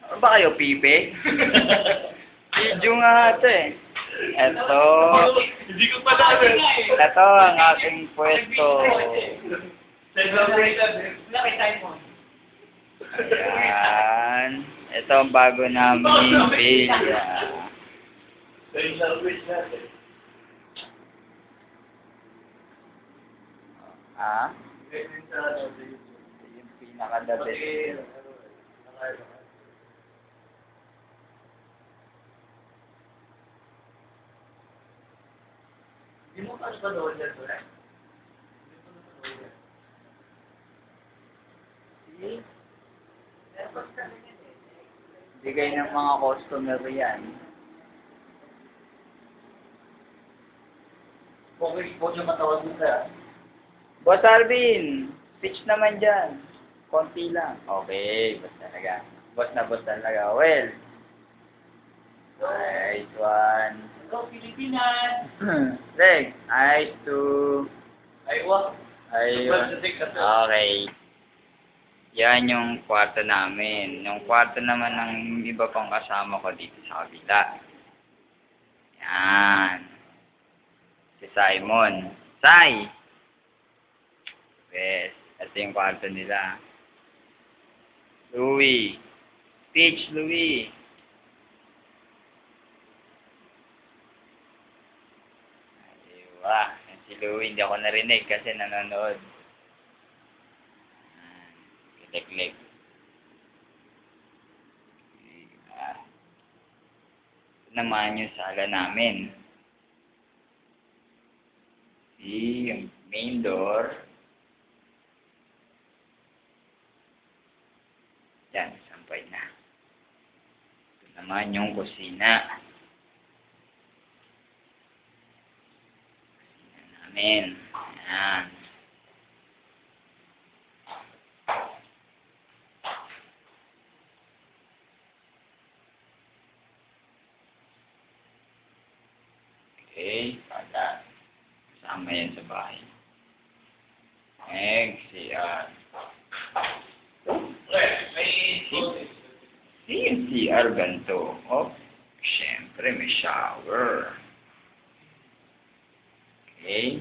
Ano ba kayo, pipe? Video nga ito eh. Ito. Hindi ko pala ano. Ito ang aking pwesto. Ayan. Ito ang bago namin pizza. Ah? Yung pinaka-the best. Hindi mo pa ba doon yan, wala? Bigay ng mga customer yan. Okay, po siya matawag mo sa... Boss Alvin, pitch naman dyan. Konti lang. Okay, boss talaga. Boss na boss talaga. Well, nice one. Hello, Pilipinas! Leg, nice two. Aywa. Ayun. Okay. Yan yung kwarto namin. Yung kwarto naman ng iba pang kasama ko dito sa kabila. Yan. Si Simon. Sai! Yes. Ito yung kwarto nila. Louie. Peach, Louie. Aywa. Yan si Louie. Hindi ako narinig kasi nanonood. Leg. Ito naman yung sala namin. See, yung main door. Yan, sampay na. Ito naman yung kusina. Kusina namin. Yan. Okay, para kasama yan sa bahay. Next, CR. Yung CR ganito. Oh, syempre may shower. Okay.